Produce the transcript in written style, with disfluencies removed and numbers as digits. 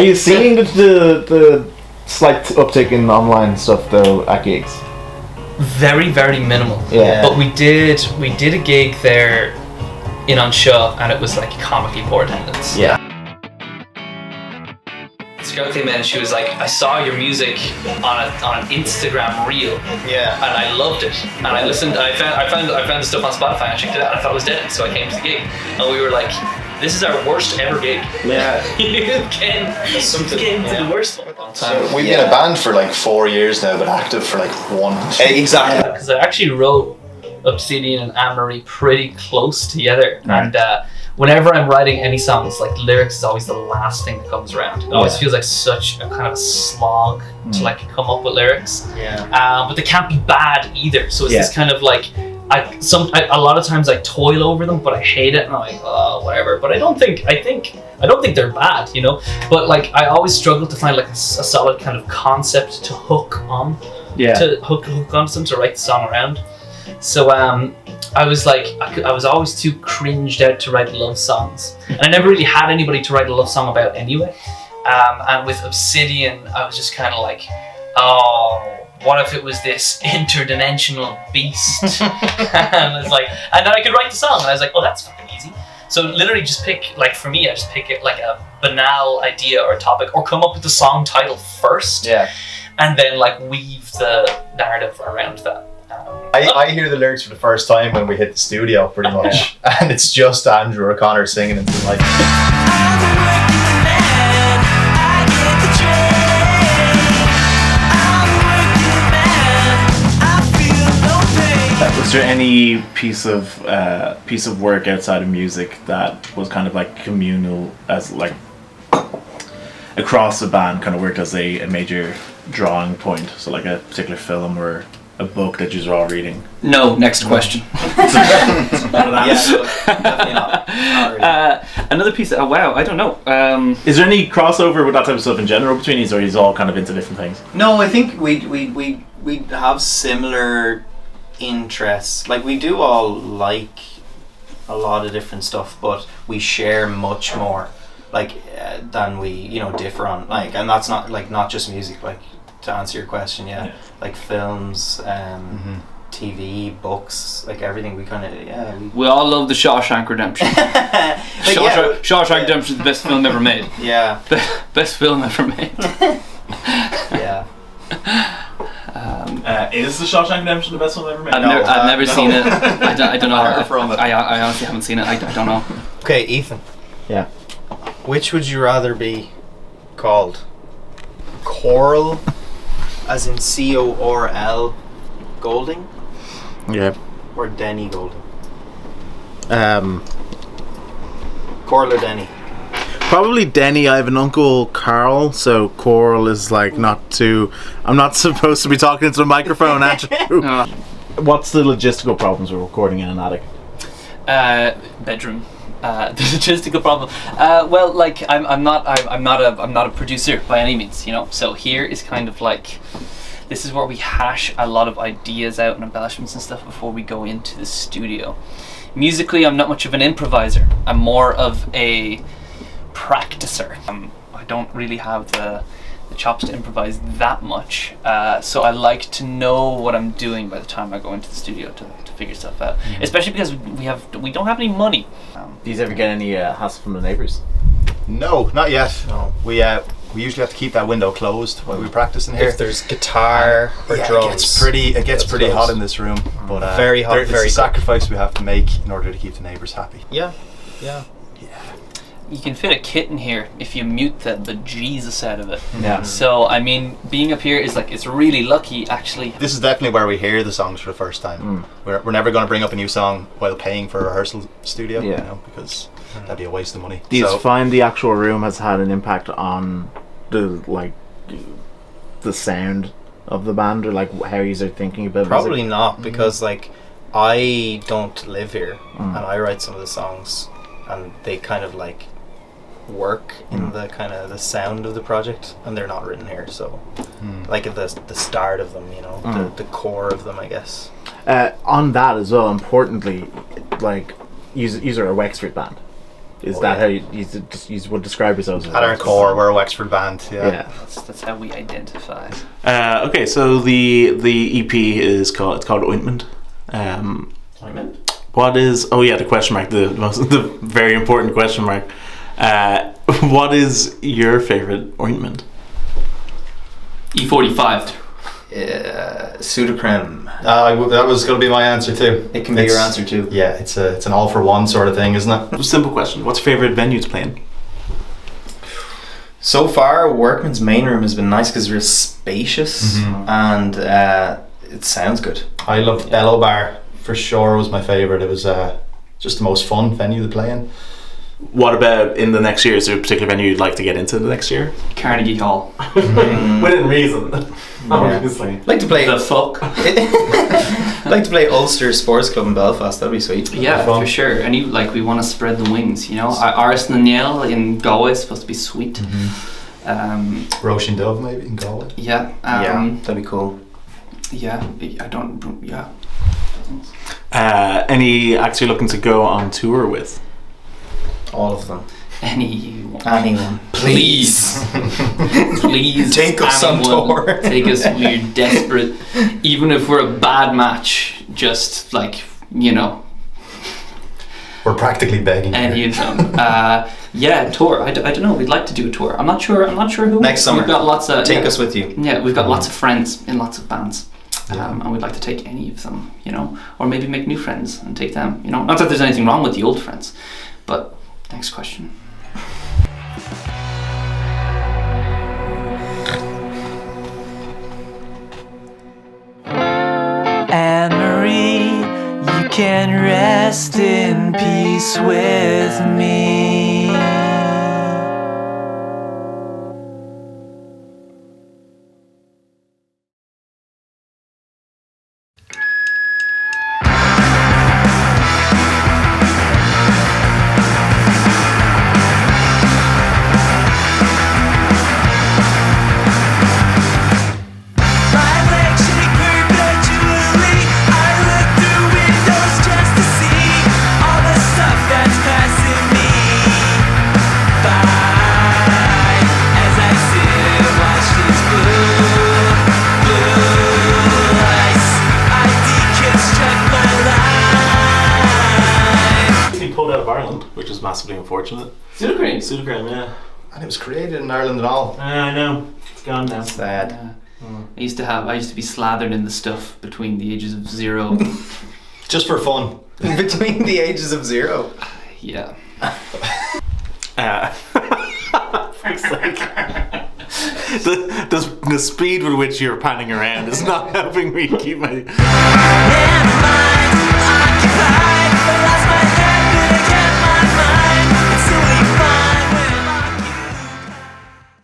you seeing the slight uptick in online stuff though at gigs? Very, very minimal. Yeah. But we did a gig there in Unstuck, and it was like comically poor attendance. Yeah. This girl came in and she was like, I saw your music on an Instagram reel. Yeah. And I loved it. And I listened. And I found the stuff on Spotify and I checked it out. And I thought it was dead. So I came to the gig, and we were like, this is our worst ever gig. Yeah. Came to the worst one. So we've been a band for like 4 years now, but active for like 1. Exactly. Because I actually wrote Obsidian and Anne-Marie pretty close together, and whenever I'm writing any songs, like lyrics is always the last thing that comes around. It always feels like such a kind of a slog to like come up with lyrics. But they can't be bad either. So it's this kind of like a lot of times I toil over them, but I hate it, and I'm like, oh, whatever. But I don't think they're bad, you know. But like I always struggle to find like a solid kind of concept to hook on, to hook on something to write the song around. So I was like, I was always too cringed out to write love songs, and I never really had anybody to write a love song about anyway. And with Obsidian, I was just kind of like, oh, what if it was this interdimensional beast? And it's like, and then I could write the song, and I was like, oh, that's fucking easy. So literally just pick, like for me, I just pick it like a banal idea or topic, or come up with the song title first, and then like weave the narrative around that. I hear the lyrics for the first time when we hit the studio, pretty much, and it's just Andrew O'Connor singing into the mic. Was there any piece of work outside of music that was kind of like communal, as like across the band, kind of worked as a major drawing point? So like a particular film or a book that you're all reading? No. Next question. Definitely not. Another piece. Oh wow, I don't know. Is there any crossover with that type of stuff in general between you, or he's all kind of into different things? No, I think we have similar interests. Like we do all like a lot of different stuff, but we share much more, like than we differ on. Like, and that's not just music. Like, to answer your question, like films, TV, books, like everything. We kind of we all love the Shawshank Redemption. Shawshank Redemption is the best film ever made. Yeah. Best film ever made. Yeah. Is the Shawshank Redemption the best one ever made? I've never seen it. I don't know. From it. I honestly haven't seen it. I don't know. Okay, Ethan. Yeah. Which would you rather be called? Coral, as in Corl Golding? Yeah. Or Denny Golding? Coral or Denny? Probably Denny. I have an uncle Carl, so Coral is like not too. I'm not supposed to be talking into the microphone, Andrew. What's the logistical problems with recording in an attic? Bedroom. The logistical problem. Well, like I'm not a producer by any means, So here is kind of like, this is where we hash a lot of ideas out and embellishments and stuff before we go into the studio. Musically, I'm not much of an improviser. I'm more of a practicer. I don't really have the chops to improvise that much, so I like to know what I'm doing by the time I go into the studio to figure stuff out. Especially because we don't have any money. Do you ever get any hassle from the neighbours? No, not yet. No. We usually have to keep that window closed while we practice in here. If there's guitar or drums. It gets pretty hot in this room, but very hot. It's a sacrifice we have to make in order to keep the neighbours happy. Yeah. You can fit a kit in here if you mute the bejesus out of it. Yeah. So I mean, being up here is like, it's really lucky actually. This is definitely where we hear the songs for the first time. We're never going to bring up a new song while paying for a rehearsal studio, because that'd be a waste of money. Do you find the actual room has had an impact on the sound of the band, or like how you're thinking about Probably music? not, because like I don't live here, and I write some of the songs, and they kind of like work in the kind of the sound of the project, and they're not written here, so like at the start of them, the core of them, I guess. On that as well, importantly, like, you're a Wexford band. Is that how you would describe yourselves? At our core, we're a Wexford band. Yeah. That's how we identify. Okay, so the EP is called Ointment. Ointment? What is? Oh yeah, the question mark. The very important question mark. What is your favorite ointment? E45. Sudocrem. That was going to be my answer too. It can be your answer too. Yeah, it's an all for one sort of thing, isn't it? Simple question. What's your favorite venue to play in? So far, Workman's main room has been nice because it's real spacious and it sounds good. I loved Bellow Bar for sure. Was my favorite. It was just the most fun venue to play in. What about in the next year? Is there a particular venue you'd like to get into the next year? Carnegie Hall. Within reason, obviously. Like to play The fuck? like to play Ulster Sports Club in Belfast. That'd be sweet. Yeah, for sure. And we want to spread the wings, you know. Ars na Niel in Galway is supposed to be sweet. Roisin Dove maybe in Galway. Yeah. That'd be cool. Yeah. Any acts you're looking to go on tour with? All of them. Anyone. Please. Please. Take us on anyone. tour. Take us. We're desperate. Even if we're a bad match, just like, you know, We're practically begging. any of them. Yeah, tour. I don't know. We'd like to do a tour. I'm not sure who. Next summer. We've got lots of. Take us with you. Yeah, we've got lots of friends in lots of bands. And we'd like to take any of them, you know, or maybe make new friends and take them, you know. Not that there's anything wrong with the old friends, but next question. Anne-Marie, you can rest in peace with me. Which is massively unfortunate. Sudocrem, yeah. And it was created in Ireland and all. I know. It's gone now. Sad. I used to be slathered in the stuff between the ages of 0. Just for fun. Between the ages of 0. Yeah. Fuck's sake. The speed with which you're panning around is not helping me keep my...